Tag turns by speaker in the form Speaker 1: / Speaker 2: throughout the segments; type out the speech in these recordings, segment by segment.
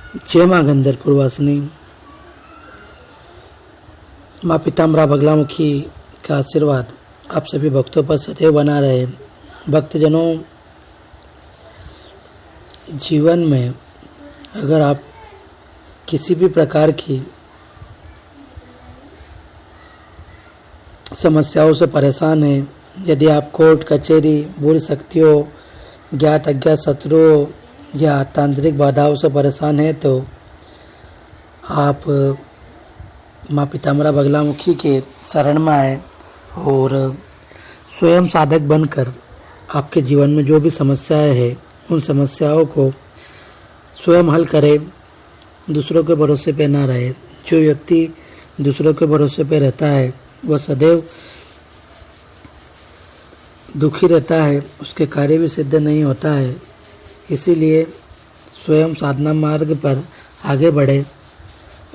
Speaker 1: जय माँ गंधर्व वासिनी। माँ पीताम्बरा बगलामुखी का आशीर्वाद आप सभी भक्तों पर सदैव बना रहे। भक्तजनों, जीवन में अगर आप किसी भी प्रकार की समस्याओं से परेशान हैं, यदि आप कोर्ट कचहरी, बुरी शक्तियों, ज्ञात अज्ञात शत्रुओं या तांत्रिक बाधाओं से परेशान हैं, तो आप माँ पीताम्बरा बगलामुखी के शरण में आए और स्वयं साधक बनकर आपके जीवन में जो भी समस्याएं हैं उन समस्याओं को स्वयं हल करें। दूसरों के भरोसे पे ना रहे। जो व्यक्ति दूसरों के भरोसे पे रहता है वह सदैव दुखी रहता है, उसके कार्य भी सिद्ध नहीं होता है। इसीलिए स्वयं साधना मार्ग पर आगे बढ़े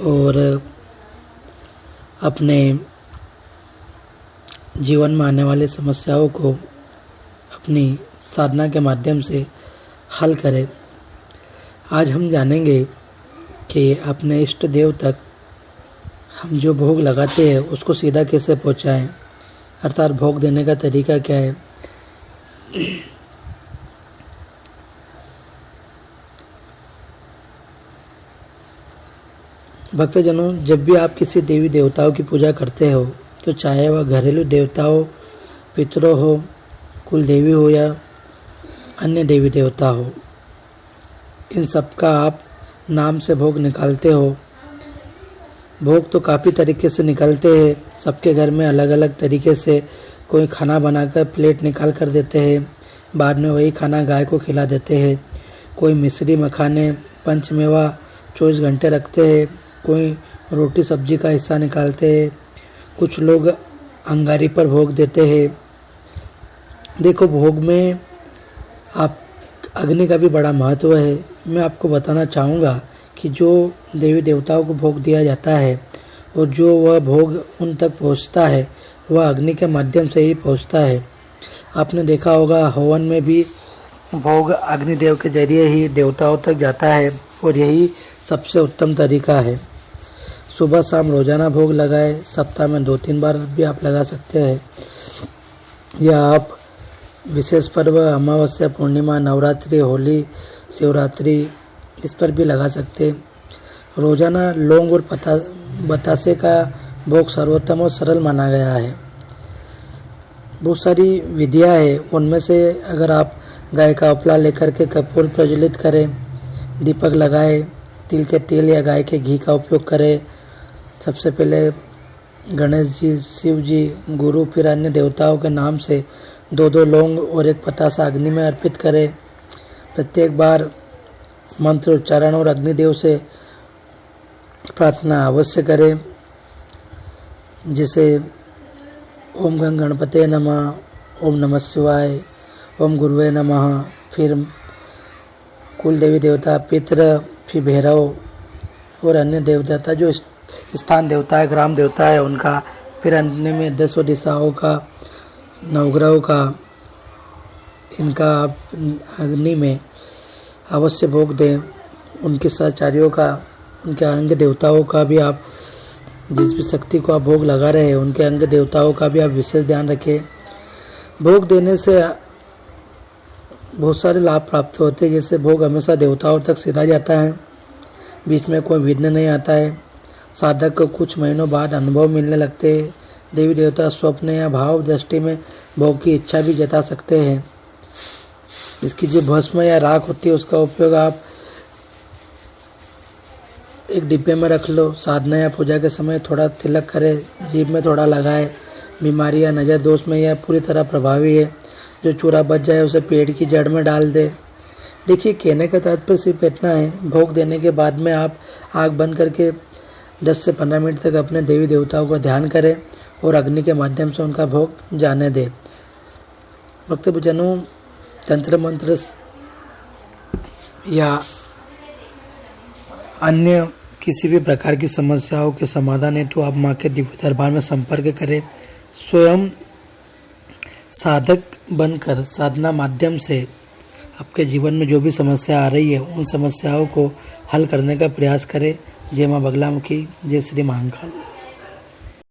Speaker 1: और अपने जीवन में आने वाली समस्याओं को अपनी साधना के माध्यम से हल करें। आज हम जानेंगे कि अपने इष्ट देव तक हम जो भोग लगाते हैं उसको सीधा कैसे पहुंचाएं, अर्थात भोग देने का तरीका क्या है। भक्तजनों, जब भी आप किसी देवी देवताओं की पूजा करते हो, तो चाहे वह घरेलू देवता हो, पितरों हो, कुल देवी हो या अन्य देवी देवता हो, इन सब का आप नाम से भोग निकालते हो। भोग तो काफ़ी तरीके से निकलते हैं, सबके घर में अलग अलग तरीके से। कोई खाना बनाकर प्लेट निकाल कर देते हैं, बाद में वही खाना गाय को खिला देते हैं। कोई मिश्री मखाने पंचमेवा 24 घंटे रखते हैं। कोई रोटी सब्जी का हिस्सा निकालते हैं। कुछ लोग अंगारी पर भोग देते हैं। देखो, भोग में आप अग्नि का भी बड़ा महत्व है। मैं आपको बताना चाहूँगा कि जो देवी देवताओं को भोग दिया जाता है और जो वह भोग उन तक पहुँचता है वह अग्नि के माध्यम से ही पहुँचता है। आपने देखा होगा, हवन में भी भोग अग्निदेव के जरिए ही देवताओं तक जाता है और यही सबसे उत्तम तरीका है। सुबह शाम रोज़ाना भोग लगाए, सप्ताह में 2-3 बार भी आप लगा सकते हैं, या आप विशेष पर्व अमावस्या, पूर्णिमा, नवरात्रि, होली, शिवरात्रि इस पर भी लगा सकते हैं। रोज़ाना लौंग और बतासे का भोग सर्वोत्तम और सरल माना गया है। बहुत सारी विधियां हैं, उनमें से अगर आप गाय का उपला लेकर के कपूर प्रज्वलित करें, दीपक लगाए, तिल के तेल या गाय के घी का उपयोग करें। सबसे पहले गणेश जी, शिव जी, गुरु, फिर अन्य देवताओं के नाम से 2-2 लौंग और 1 पतासा अग्नि में अर्पित करें। प्रत्येक बार मंत्र उच्चारण और अग्निदेव से प्रार्थना अवश्य करें, जिसे ओम गं गणपते नमः, ओम नमः शिवाय, ओम गुरुवे नमः, फिर कुल देवी देवता, पितृ, फिर भैरव और अन्य देवता जो स्थान देवता है, ग्राम देवता है उनका, फिर अन्य में 10 दिशाओं का, नवग्रहों का, इनका आप अग्नि में अवश्य भोग दें। उनके सहचारियों का, उनके अंग देवताओं का भी आप, जिस भी शक्ति को आप भोग लगा रहे हैं उनके अंग देवताओं का भी आप विशेष ध्यान रखें। भोग देने से बहुत सारे लाभ प्राप्त होते हैं। जैसे भोग हमेशा देवताओं तक सीधा जाता है, बीच में कोई विघ्न नहीं आता है। साधक को कुछ महीनों बाद अनुभव मिलने लगते हैं। देवी देवता स्वप्न या भाव दृष्टि में भोग की इच्छा भी जता सकते हैं। इसकी जो भस्म या राख होती है उसका उपयोग आप एक डिब्बे में रख लो। साधना या पूजा के समय थोड़ा तिलक करें, जीभ में थोड़ा लगाए। बीमारी या नज़र दोष में यह पूरी तरह प्रभावी है। जो चूरा बच जाए उसे पेड़ की जड़ में डाल दे। देखिए, कहने का तात्पर्य सिर्फ इतना है, भोग देने के बाद में आप आँख बंद करके 10 से 15 मिनट तक अपने देवी देवताओं का ध्यान करें और अग्नि के माध्यम से उनका भोग जाने दें। भक्तजनों, तंत्र मंत्र या अन्य किसी भी प्रकार की समस्याओं के समाधान हेतु आप माँ के दिव्य दरबार में संपर्क करें। स्वयं साधक बनकर साधना माध्यम से आपके जीवन में जो भी समस्या आ रही है उन समस्याओं को हल करने का प्रयास करें। जय माँ बगलामुखी, जय श्री महाकाल।